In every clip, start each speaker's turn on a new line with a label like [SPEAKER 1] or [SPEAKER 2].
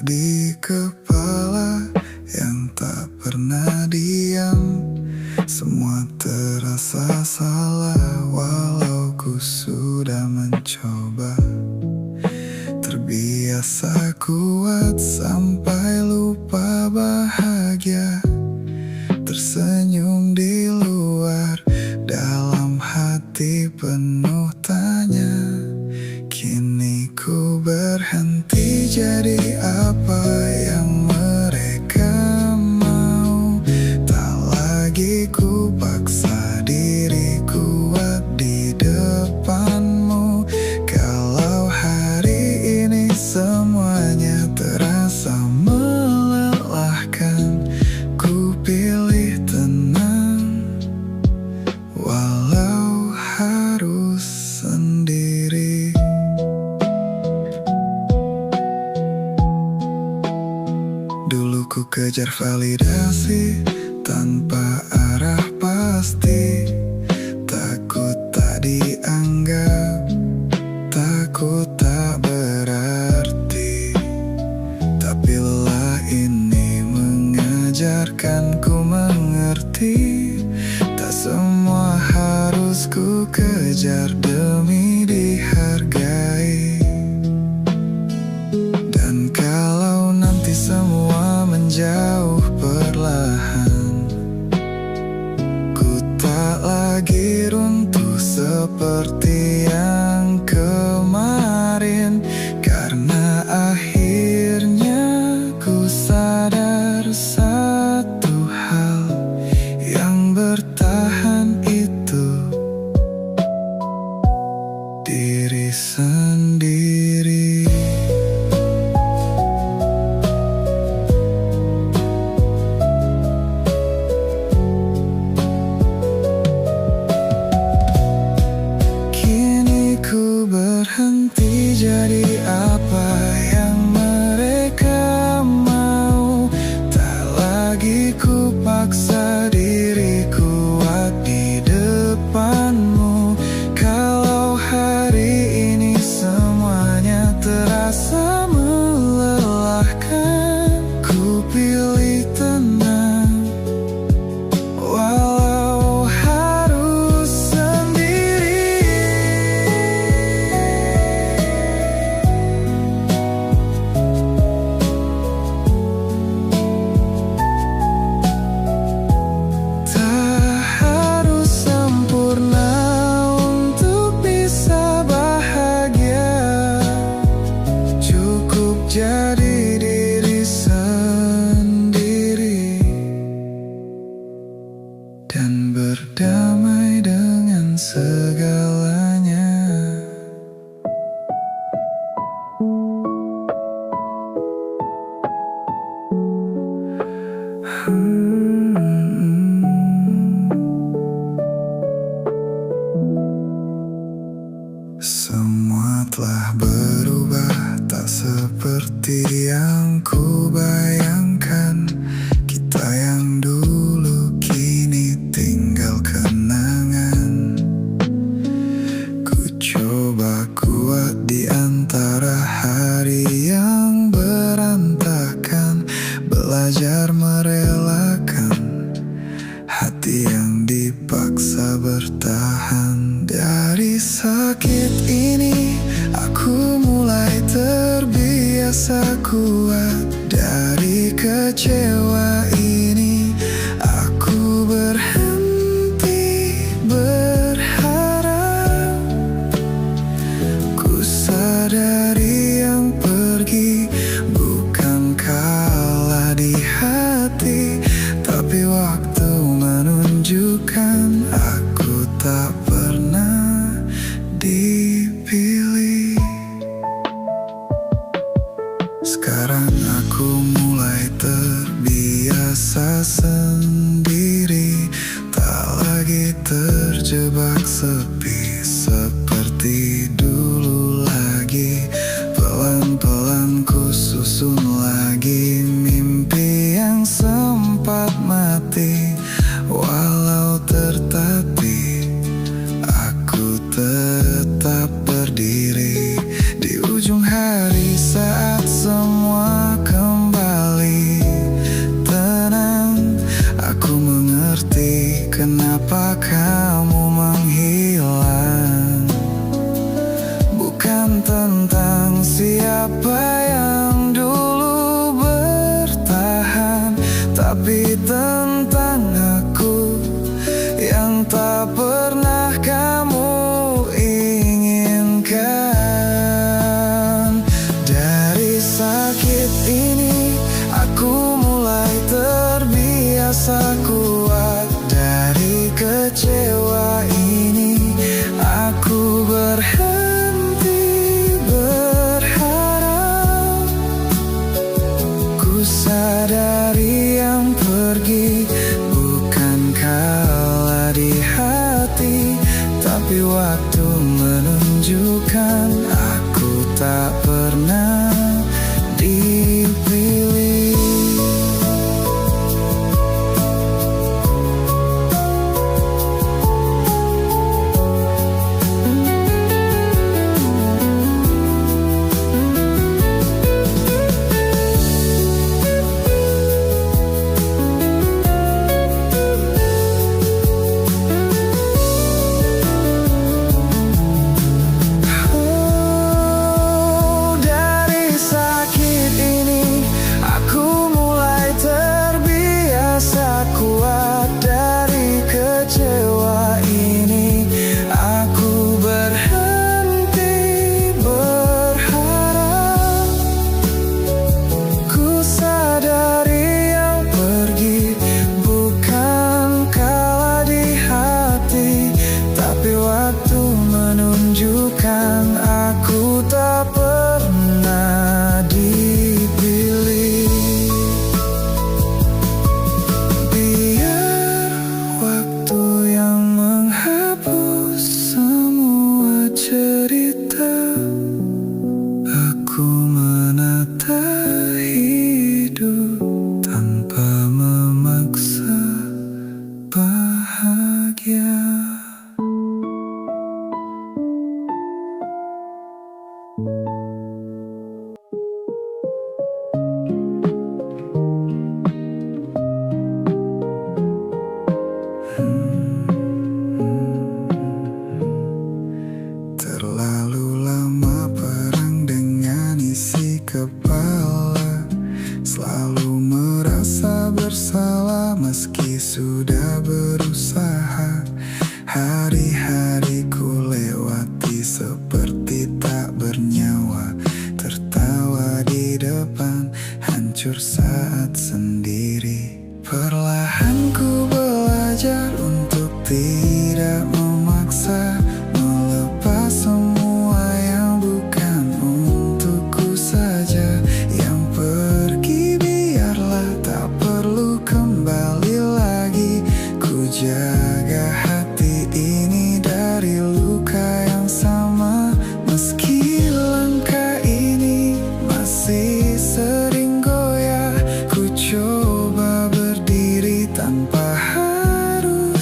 [SPEAKER 1] di kepala yang tak pernah diam. Semua terasa salah walau ku sudah mencoba. Terbiasa kuat sampai lupa bahagia. Tersenyum di luar, dalam hati penuh tanya. Kini ku berhenti jadi apa yang mereka mau. Tak lagi ku paksa diri kuat di depanmu. Kalau hari ini semuanya terasa melelahkan, ku pilih tenang walau harus sendiri. Dulu ku kejar validasi tanpa arah pasti. Takut tak dianggap, takut tak berarti. Tapi lelah ini mengajarkanku mengerti. Tak semua harus ku kejar demi dihargai. Dan kalau nanti semua menjauh perlahan, ku tak lagi runtuh seperti yang kemarin. Karena akhirnya ku sadar satu hal, yang bertahan itu diri sendiri. Kini ku berhenti jadi apa yang mereka mau. Tak lagi ku paksa diri kuat di depanmu. Kalau hari ini semuanya terasa melelahkan, ku pilih tenang walau harus sendiri. Tak harus sempurna untuk bisa bahagia. Cukup jadi diri sendiri dan berdamai dengan segalanya. Semua telah berubah, tak seperti yang ku bayangkan. Kita yang dulu kini tinggal kenangan. Ku coba kuat di antara hari yang berantakan. Belajar merelakan hati yang dipaksa bertahan. Dari sakit ini aku mulai terbiasa kuat. Dari kecewa ini aku berhenti berharap. Ku sadari yang pergi bukan kalah di hati, tapi waktu menunjukkan aku tak pernah dipilih. Sekarang aku mulai terbiasa sendiri. Tak lagi terjebak sepi seperti dulu lagi. Pelan-pelan ku susun lagi mimpi yang sempat mati. Walau tertatih, aku tetap berdiri di ujung hari saat semua sadari yang pergi bukan kala di hati, tapi waktu menunjukkan aku tak pernah dipilih. Menunjukkan aku tak pernah dipilih. Biar waktu yang menghapus semua cerita, aku menata hidup tanpa memaksa bahagia. Terlalu lama perang dengan isi kepala, selalu merasa bersalah meski sudah berusaha. Hari-hariku lewati seperti tak bernyawa, tertawa di depan, hancur saat sendiri. Perlahan ku belajar untuk tidak memaksa, melepas semua yang bukan untukku saja. Yang pergi biarlah, tak perlu kembali lagi. Ku jaga hati ini dari luka yang sama, meski langkah ini masih sering goyah. Ku coba berdiri tanpa harus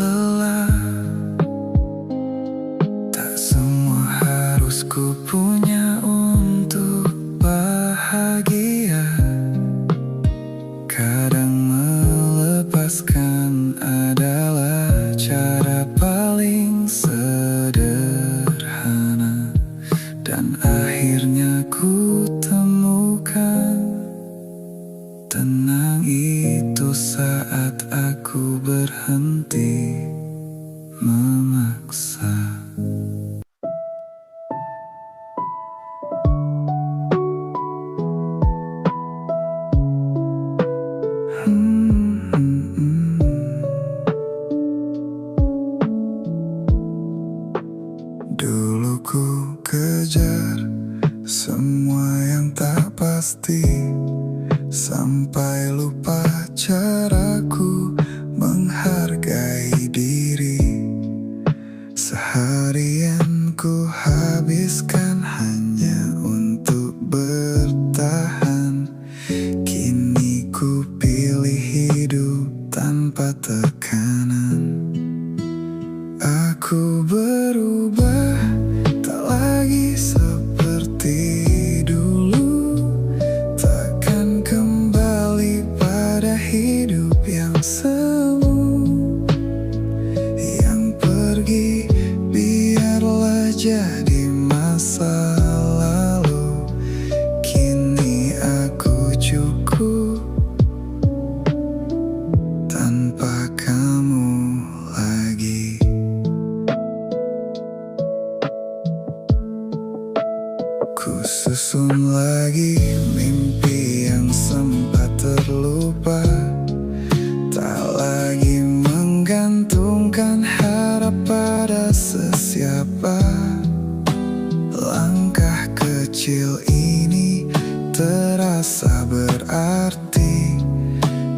[SPEAKER 1] lelah. Tak semua harus ku punya untuk bahagia. Kadang melepaskan adalah cara paling sederhana. Dan akhirnya ku temukan tenang itu saat aku berhenti memaksa. Dulu ku kejar semua yang tak pasti, sampai lupa caraku menghargai diri. Seharian ku habiskan hanya untuk bertahan. Kini ku pilih hidup tanpa tekanan. Aku berubah, tak lagi seperti dulu. Takkan kembali pada hidup yang semu. Yang pergi biarlah jadi masa lalu. Kini aku cukup tanpa kamu lagi. Ku susun lagi mimpi yang sempat terlupa. Tak lagi menggantungkan harap pada sesiapa. Langkah kecil ini terasa berarti,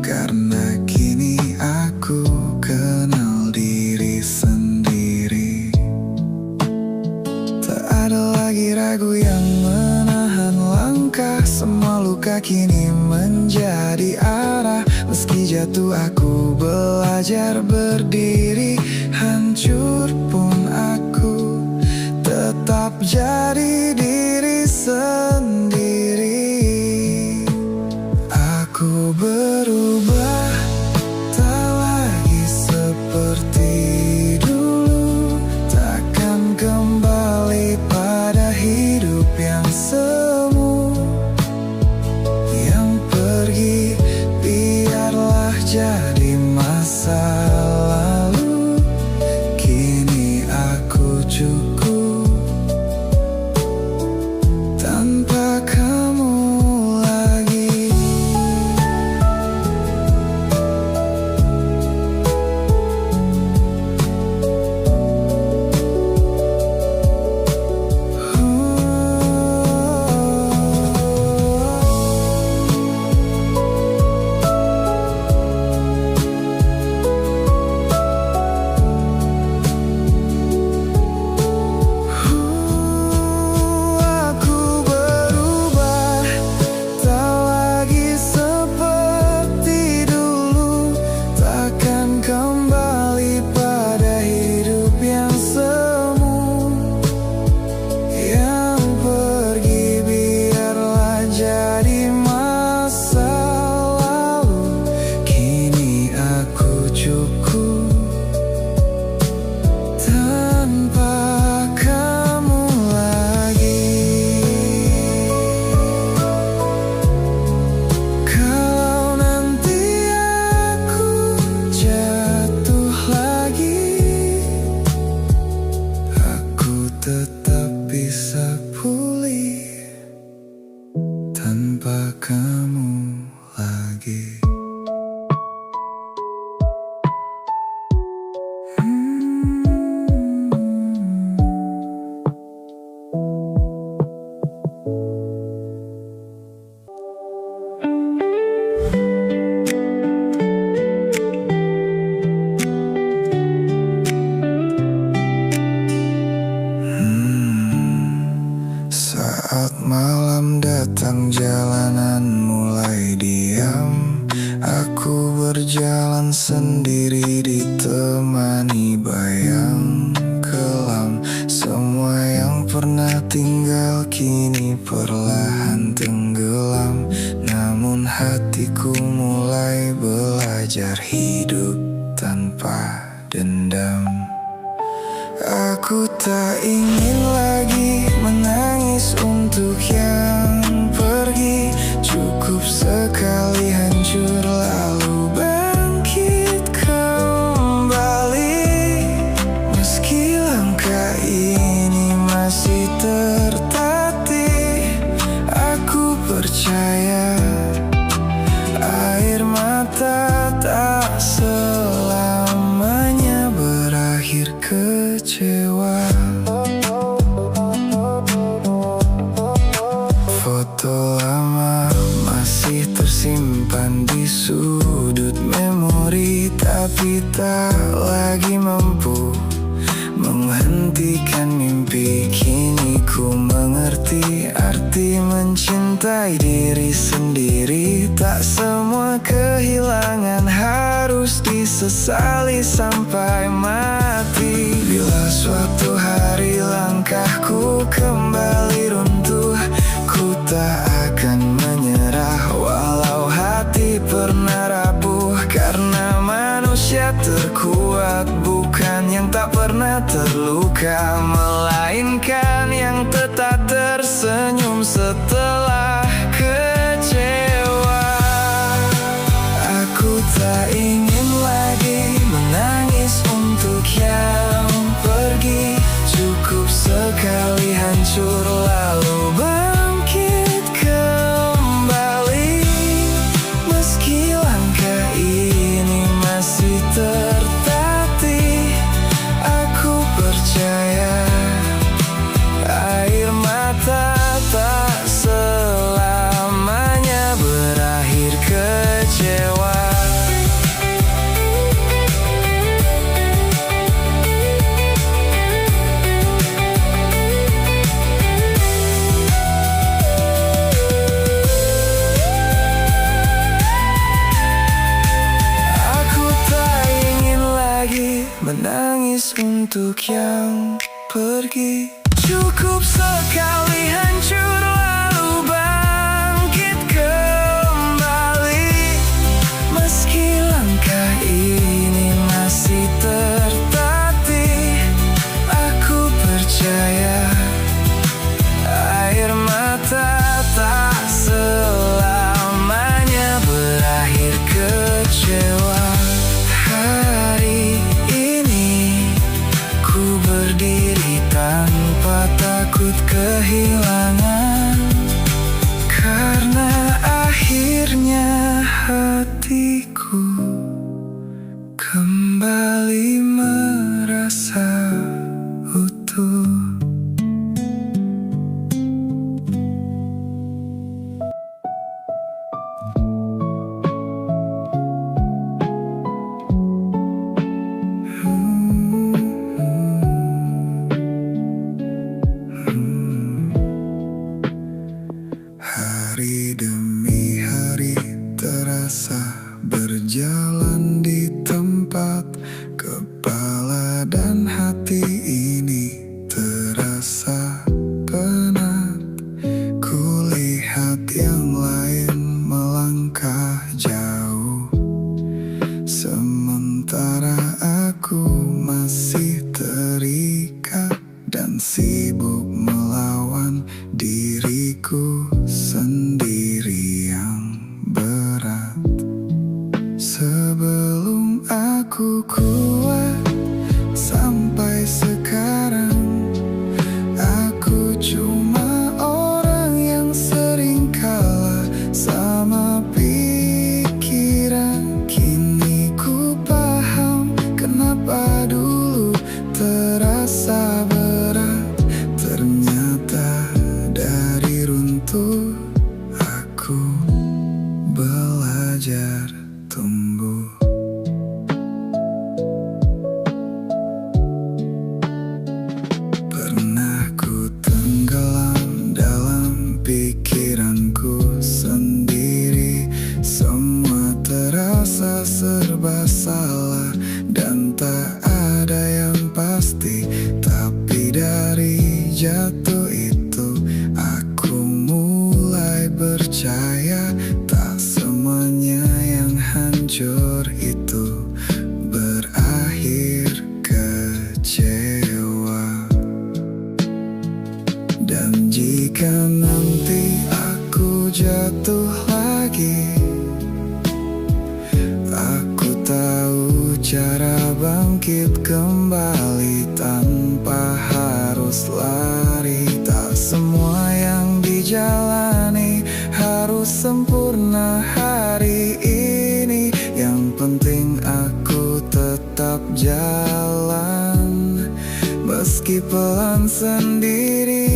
[SPEAKER 1] karena kini aku kenal diri sendiri. Tak ada lagi ragu yang menahan langkah. Semua luka kini menjadi arah. Meski jatuh aku belajar berdiri. Hancur pun aku tetap jadi diri sendiri. Aku berubah, tak lagi seperti dulu. Takkan kembali pada hidup yang semu. Yang pergi biarlah jadi masa lalu. Kini aku cukup padam. Aku tak ingin lagi menangis untuk yang pergi. Cukup sekali hancur lalu bangkit kembali. Meski langkah ini masih tertatih, aku percaya air mata tak selamanya berakhir kecewa. Foto lama masih tersimpan di sudut memori, tapi tak lagi mampu menghentikan mimpi. Kini ku mengerti arti mencintai diri sendiri. Tak semua kehilangan harus disesali sampai mati. Bila suatu hari langkahku kembali runtuh, ku tak akan menyerah walau hati pernah rapuh. Karena manusia terkuat bukan yang tak pernah terluka, melainkan yang tetap tersenyum setelah kecewa. Aku tak ingin lagi menangis untuk yang pergi. Cukup sekali hancur lalu bangkit kembali. Meski langkah ini masih tertatih, aku percaya air mata tak selamanya berakhir kecewa. Menangis untuk yang pergi. Cukup sekali hancur lalu bangkit kembali. Meski langkah ini masih tertatih, aku percaya air mata tak selamanya berakhir kecewa. Berdiri tanpa takut kehilangan, karena akhirnya hatiku kembali merasa utuh. Hari demi hari terasa berjalan di tempat. Kepala dan hati ini terasa penat. Kulihat yang lain melangkah jauh, sementara aku masih terikat dan sibuk melawan diriku sendiri yang berat. Sebelum aku kuat sampai sekarang, aku cuma orang yang sering kalah sama pikiran. Kini ku paham kenapa dulu terasa berat. Ternyata dari runtuh aku belajar tumbuh. Pernah ku tenggelam dalam pikiranku sendiri. Semua terasa serba salah dan tak ada yang pasti. Tak Jika nanti aku jatuh lagi, aku tahu cara bangkit kembali tanpa harus lari. Tak semua yang dijalani harus sempurna hari ini. Yang penting aku tetap jalan, meski pelan sendiri.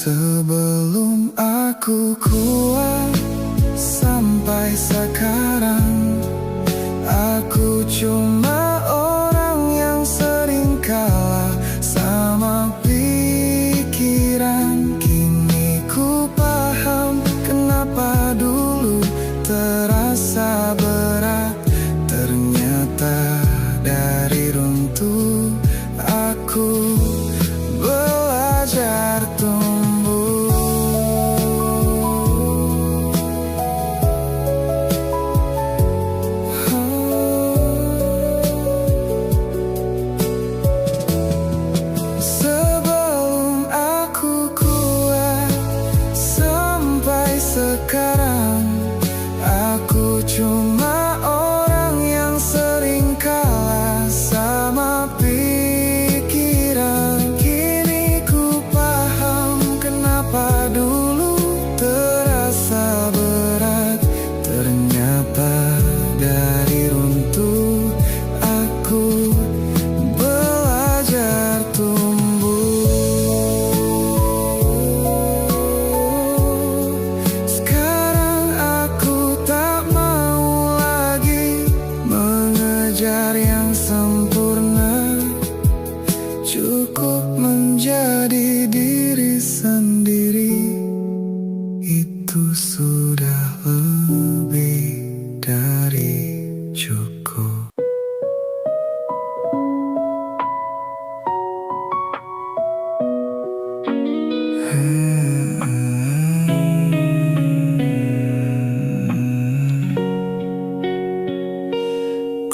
[SPEAKER 1] Sebelum aku kuat sampai sekarang, aku cuma orang yang sering kalah sama pikiran. Kini ku paham kenapa dulu terasa berat. Ternyata dari runtuh aku belajar tumbuh. Sebelum aku kuat sampai sekarang, aku cuma orang yang sering kalah sama pikiran. Kini ku paham kenapa dulu terasa berat. Ternyata dari runtuh aku belajar tumbuh. Sekarang aku tak mau lagi mengejar yang sempurna. Cukup menjadi diri sendiri, itu sudah lebih dari cukup.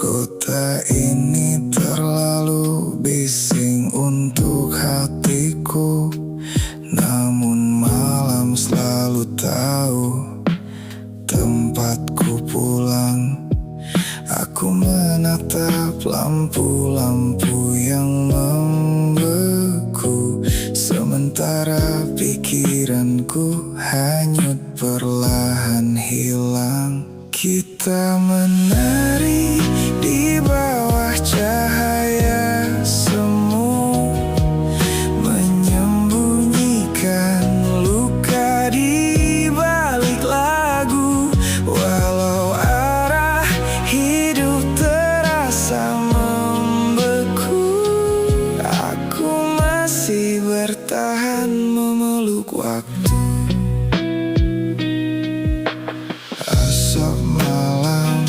[SPEAKER 1] Kota ini terlalu bising untuk hatiku, namun malam selalu tahu tempatku pulang. Aku menatap lampu-lampu yang membeku, sementara pikiranku hanyut perlahan hilang. Kita menari di bawah cahaya semu, menyembunyikan luka di balik lagu. Walau arah hidup terasa membeku, aku masih bertahan memeluk waktu. Asap malam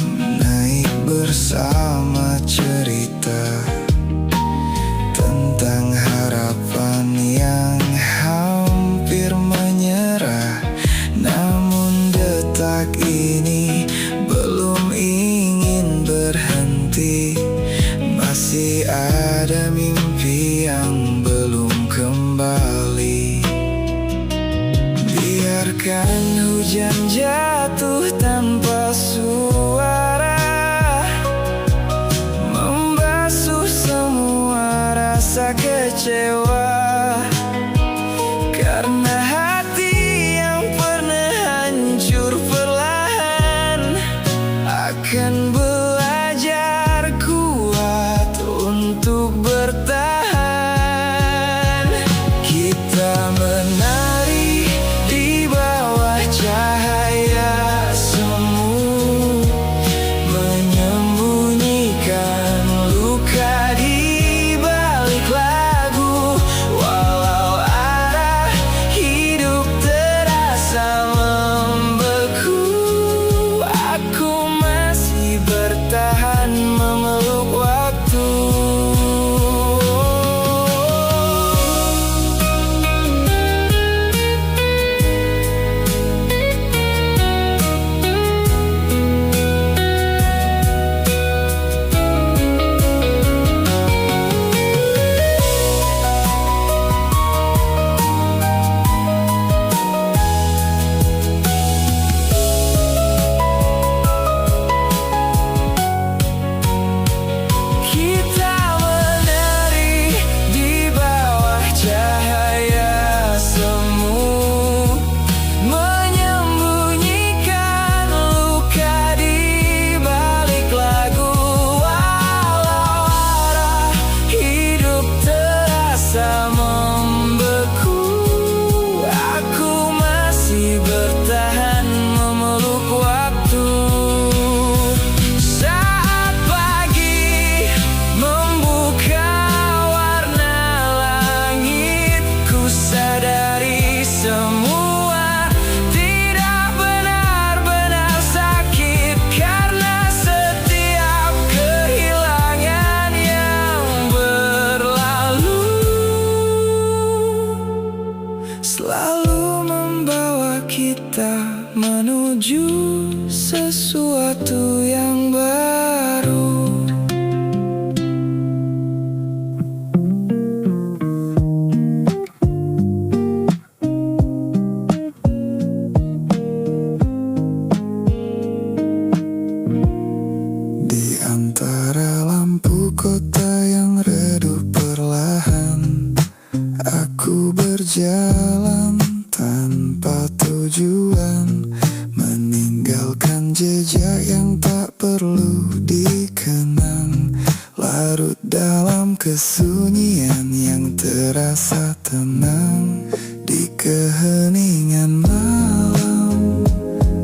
[SPEAKER 1] kesunyian yang terasa tenang di keheningan malam.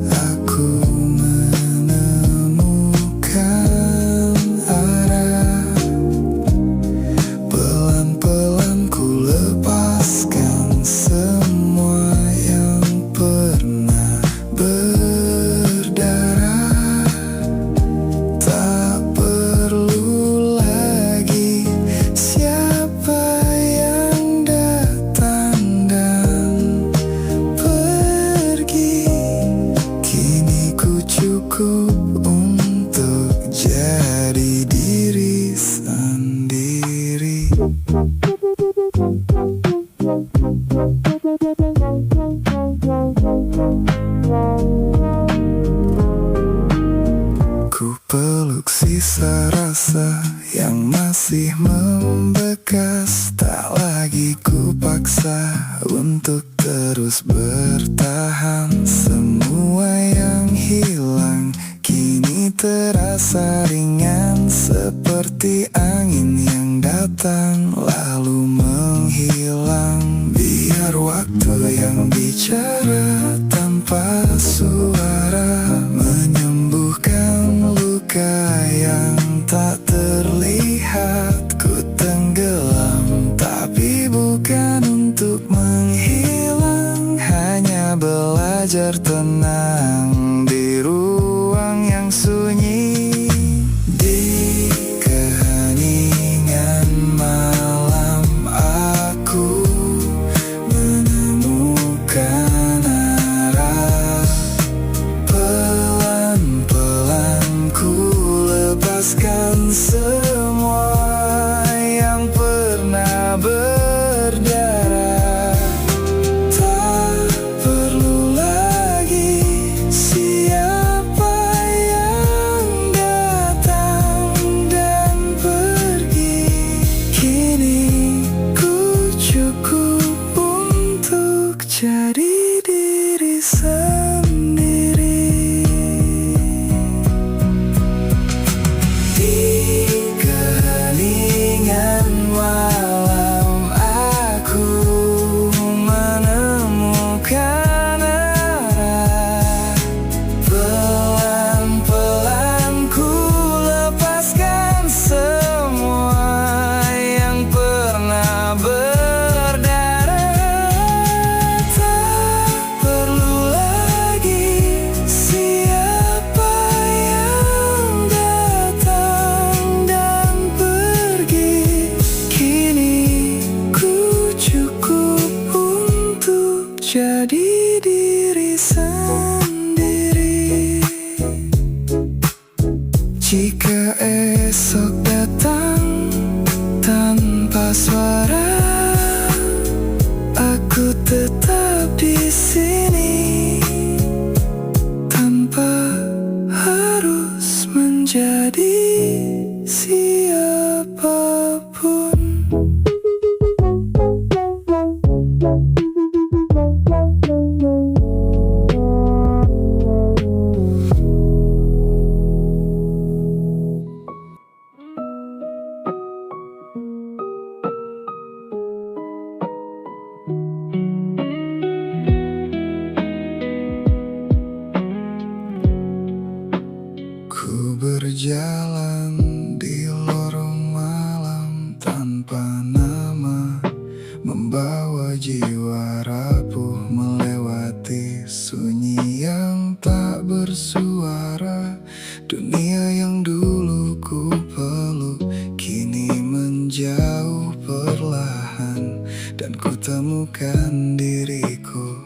[SPEAKER 1] Aku menemukan arah. Pelan-pelan ku lepaskan semua yang pernah berdarah. Tak perlu lagi siapa yang datang dan pergi. Kini ku cukup untuk jadi diri sendiri. Ku peluk sisa rasa yang masih membekas. Tak lagi ku paksa untuk terus bertahan. Semua yang hilang kini terasa ringan, seperti angin yang datang lalu menghilang. Biar waktu yang bicara tanpa suara, menyembuhkan luka yang tak terlihat. Ku tenggelam tapi bukan untuk menghilang, hanya belajar tenang di ruang yang sunyi. Di keheningan malam aku menemukan arah. Pelan-pelan ku lepaskan semua yang pernah berdarah. Tak perlu lagi siapa yang datang dan pergi. Kini ku cukup untuk jadi diri sendiri. Di keheningan malam aku menemukan arah. Pelan-pelan ku lepaskan semua yang pernah berdarah. Tak perlu lagi siapa yang datang dan pergi. Kini ku cukup untuk jadi diri sendiri. Jika esok datang tanpa suara, aku tetap di sini tanpa harus menjadi siapapun. Ku berjalan di lorong malam tanpa nama, membawa jiwa rapuh melewati sunyi yang tak bersuara. Dunia yang dulu ku peluk kini menjauh perlahan, dan ku temukan diriku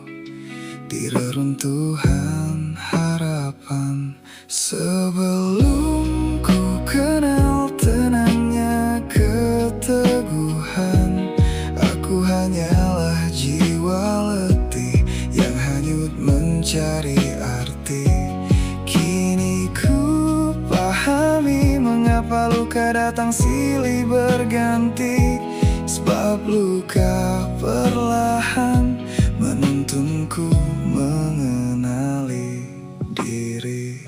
[SPEAKER 1] di reruntuhan harapan. Sebelum ku kenal tenangnya keteguhan, aku hanyalah jiwa letih yang hanyut mencari arti. Kini ku pahami mengapa luka datang silih berganti, sebab luka perlahan menuntunku mengenali diri.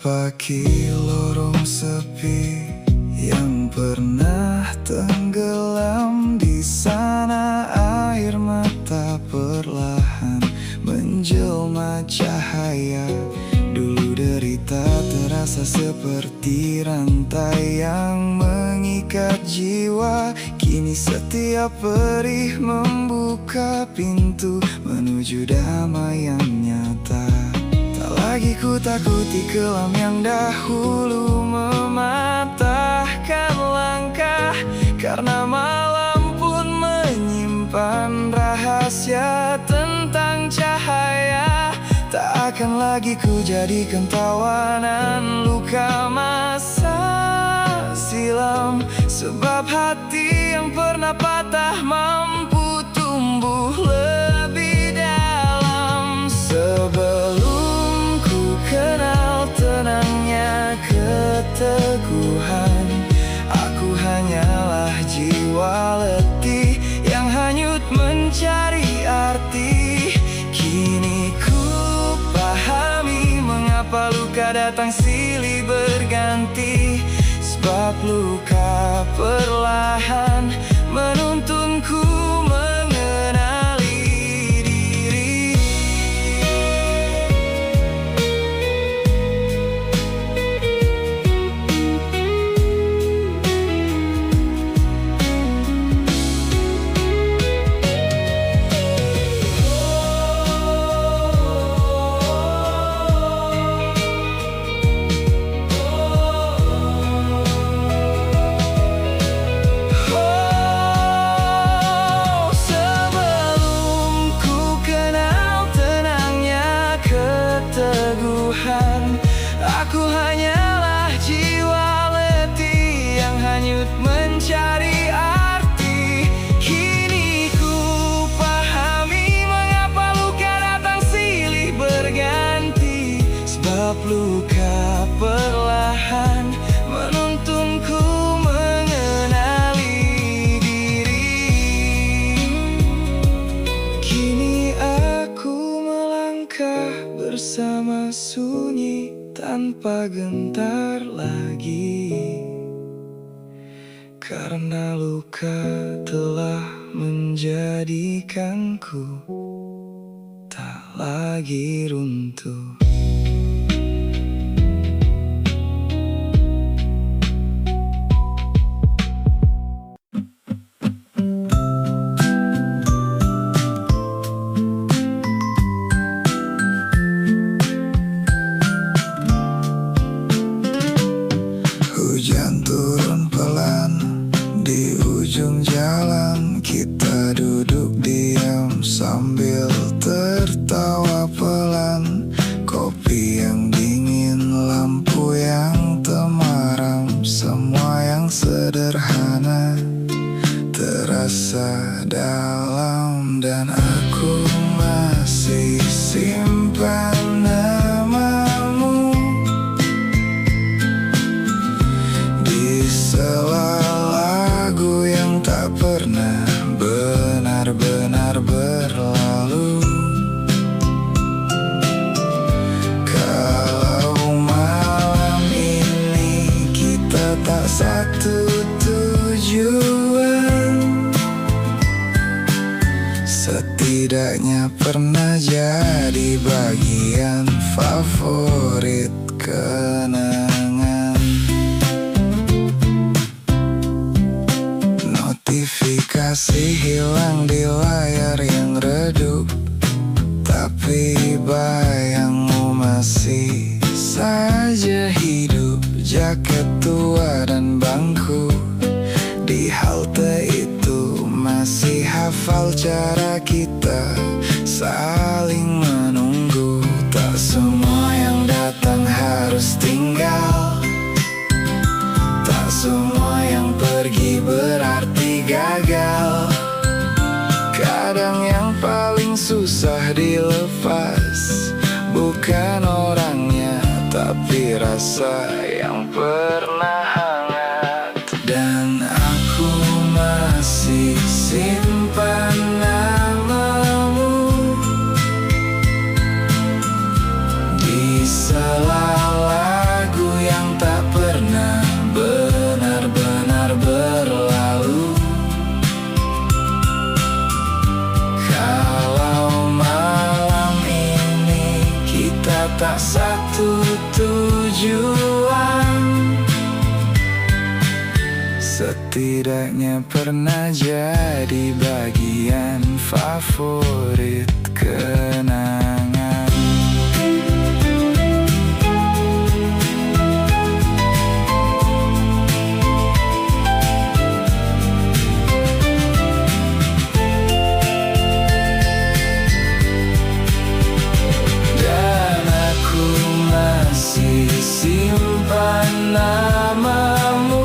[SPEAKER 1] Napaki lorong sepi yang pernah tenggelam di sana. Air mata perlahan menjelma cahaya. Dulu derita terasa seperti rantai yang mengikat jiwa. Kini setiap perih membuka pintu menuju damai yang nyata. Tak lagi ku takuti kelam yang dahulu mematahkan langkah, karena malam pun menyimpan rahasia tentang cahaya. Tak akan lagi ku jadikan tawanan luka masa silam, sebab hati yang pernah patah mampu tumbuh lebih dalam. Sebelum ku kenal tenangnya keteguhan, aku hanyalah jiwa letih yang hanyut mencari arti. Kini ku pahami mengapa luka datang silih berganti, sebab luka perlahan menuntunku mengenali diri. Aku hanyalah jiwa letih yang hanyut mencari arti. Kini ku pahami mengapa luka datang silih berganti, sebab luka perlahan menuntunku mengenali diri. Kini aku melangkah bersama sunyi tanpa gentar lagi, karena luka telah menjadikanku tak lagi runtuh. Hujan turun pelan di ujung jalan. Kita duduk diam sambil tertawa pelan. Kopi yang dingin, lampu yang temaram, semua yang sederhana terasa dalam. Dan aku masih simpan namamu di sela lagu yang tak pernah benar-benar berlalu. Kalau malam ini kita tak satu tujuan, setidaknya pernah jadi bagian favorit kenangan. Notifikasi hilang di layar yang redup, tapi bayangmu masih saja hidup. Jaket tua dan bangku di halte itu masih hafal cara kita saling menunggu. Tak semua yang datang harus tinggal, tak semua yang pergi berarti gagal. Kadang yang paling susah dilepas bukan orangnya, tapi rasa yang pernah hangat. Dan aku masih simpan namamu di sela tak satu tujuan. Setidaknya pernah jadi bagian favorit kenangan. Dan aku masih simpan namamu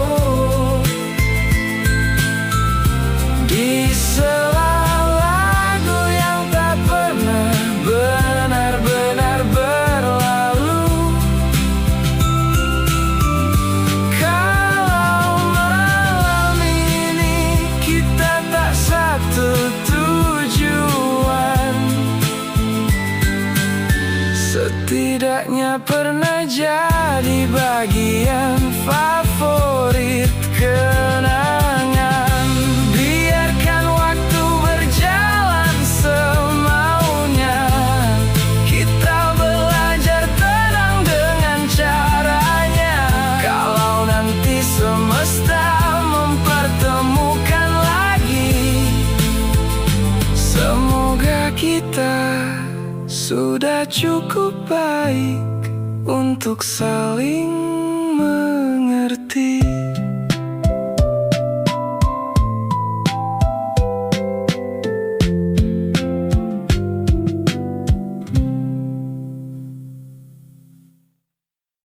[SPEAKER 1] di sela lagu yang tak pernah benar-benar berlalu. Kalau malam ini kita tak satu tujuan, setidaknya pernah jadi bagian favorit kenangan. Biarkan waktu berjalan semaunya, kita belajar tenang dengan caranya. Kalau nanti semesta mempertemukan lagi, semoga kita sudah cukup baik untuk saling mengerti.